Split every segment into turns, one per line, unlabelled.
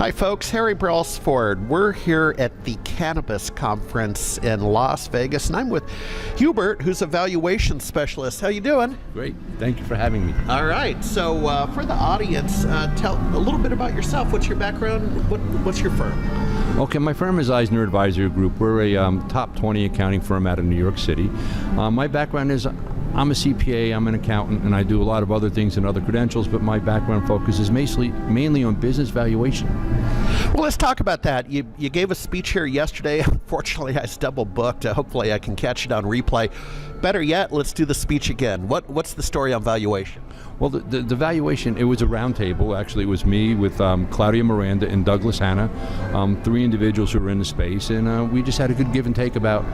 Hi folks, Harry Brelsford. We're here at the Cannabis Conference in Las Vegas, and I'm with Hubert, who's a valuation specialist. How you doing?
Great. Thank you for having me.
All right. So for the audience, tell a little bit about yourself. What's your background? What's your firm?
Okay, my firm is Eisner Advisory Group. We're a top 20 accounting firm out of New York City. My background is I'm a CPA, I'm an accountant, and I do a lot of other things and other credentials, but my background focuses mainly on business valuation.
Well, let's talk about that. You gave a speech here yesterday. Unfortunately, I was double booked. Hopefully I can catch it on replay. Better yet, let's do the speech again. What's the story on valuation?
Well, the valuation, it was a round table. Actually, it was me with Claudia Miranda and Douglas Hanna, three individuals who were in the space, and we just had a good give and take about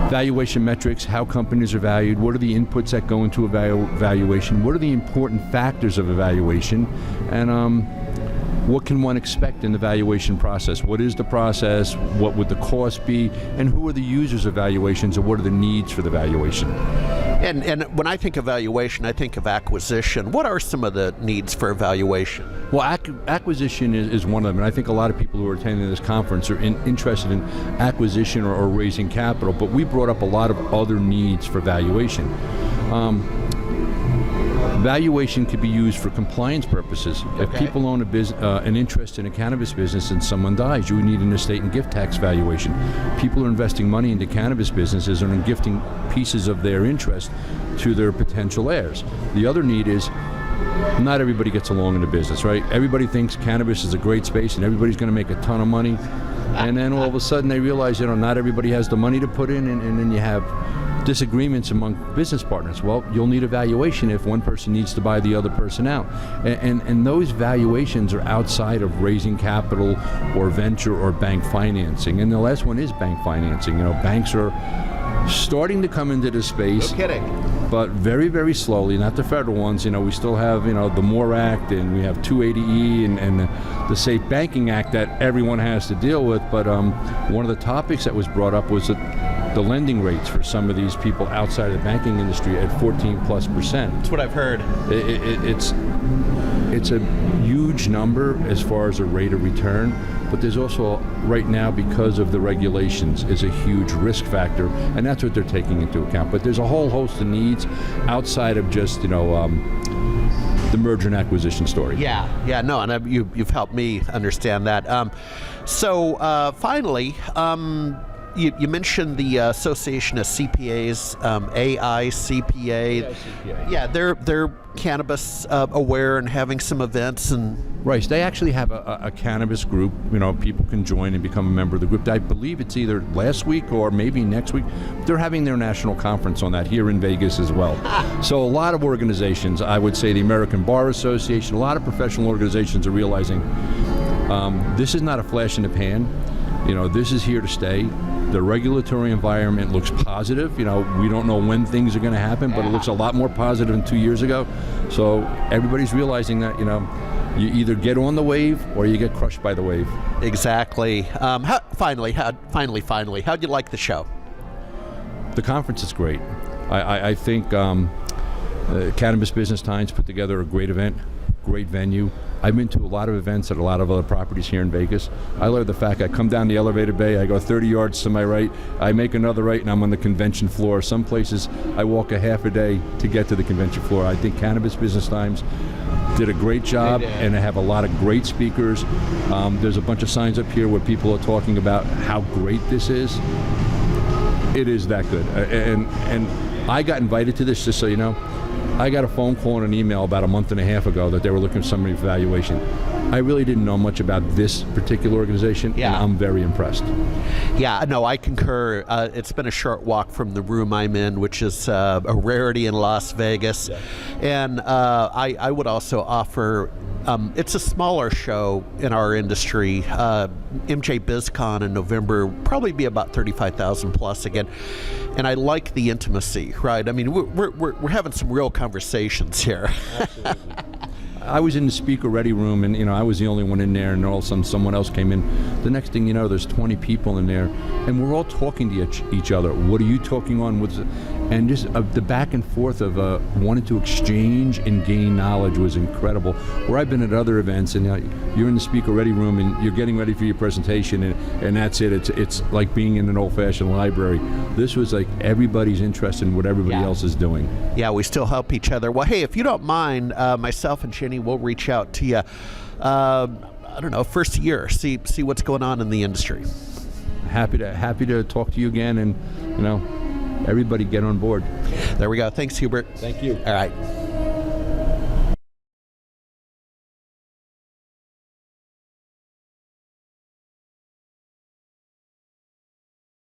valuation metrics, how companies are valued, what are the inputs that go into a valuation, what are the important factors of evaluation, and what can one expect in the valuation process? What is the process? What would the cost be? And who are the users of valuations, and what are the needs for the valuation?
And when I think of valuation, I think of acquisition. What are some of the needs for evaluation?
Well, acquisition is one of them, and I think a lot of people who are attending this conference are interested in acquisition or raising capital, but we brought up a lot of other needs for valuation. Valuation could be used for compliance purposes.
Okay.
If people own an interest in a cannabis business and someone dies, you would need an estate and gift tax valuation. People are investing money into cannabis businesses and are gifting pieces of their interest to their potential heirs. The other need is not everybody gets along in the business, right? Everybody thinks cannabis is a great space and everybody's going to make a ton of money. And then all of a sudden they realize, not everybody has the money to put in, and then you have disagreements among business partners. Well, you'll need a valuation if one person needs to buy the other person out. And those valuations are outside of raising capital or venture or bank financing. And the last one is bank financing. Banks are starting to come into this space.
No kidding.
But very, very slowly, not the federal ones. We still have, the MORE Act, and we have 280E and the Safe Banking Act that everyone has to deal with. But one of the topics that was brought up was the lending rates for some of these people outside of the banking industry at 14+%.
That's what I've heard.
It's a huge number as far as a rate of return, but there's also, right now, because of the regulations, is a huge risk factor, and that's what they're taking into account. But there's a whole host of needs outside of just, the merger and acquisition story.
Yeah, no, and you've helped me understand that. Finally, you mentioned the Association of CPAs, AICPA. Yeah, they're cannabis aware and having some events and.
Right, they actually have a cannabis group. People can join and become a member of the group. I believe it's either last week or maybe next week. They're having their national conference on that here in Vegas as well. So a lot of organizations, I would say the American Bar Association, a lot of professional organizations are realizing this is not a flash in the pan. This is here to stay. The regulatory environment looks positive. We don't know when things are going to happen, but it looks a lot more positive than 2 years ago. So everybody's realizing that, you either get on the wave or you get crushed by the wave.
Exactly. Finally, how'd you like the show?
The conference is great. I think Cannabis Business Times put together a great event, great venue. I've been to a lot of events at a lot of other properties here in Vegas. I love the fact I come down the elevator bay, I go 30 yards to my right, I make another right, and I'm on the convention floor. Some places I walk a half a day to get to the convention floor. I think Cannabis Business Times did a great job, and they have a lot of great speakers. There's a bunch of signs up here where people are talking about how great this is. It is that good. And I got invited to this, just so you know. I got a phone call and an email about a month and a half ago that they were looking for somebody for valuation. I really didn't know much about this particular organization, and I'm very impressed.
Yeah, no, I concur. It's been a short walk from the room I'm in, which is a rarity in Las Vegas. Yeah. And I would also offer, it's a smaller show in our industry. MJBizCon in November, probably be about 35,000 plus again. And I like the intimacy, right? I mean, we're having some real conversations here.
Absolutely. I was in the speaker ready room, and I was the only one in there, and all of a sudden someone else came in. The next thing you know, there's 20 people in there, and we're all talking to each other. What are you talking on? and just the back and forth of wanting to exchange and gain knowledge was incredible. Where I've been at other events, and you're in the speaker ready room and you're getting ready for your presentation, and that's it. It's like being in an old-fashioned library. This was like everybody's interested in what everybody else is doing.
Yeah, we still help each other. Well, hey, if you don't mind, myself and Jenny will reach out to you. I don't know, first year, see what's going on in the industry.
Happy to talk to you again, and everybody get on board.
There we go. Thanks, Hubert.
Thank you.
All right.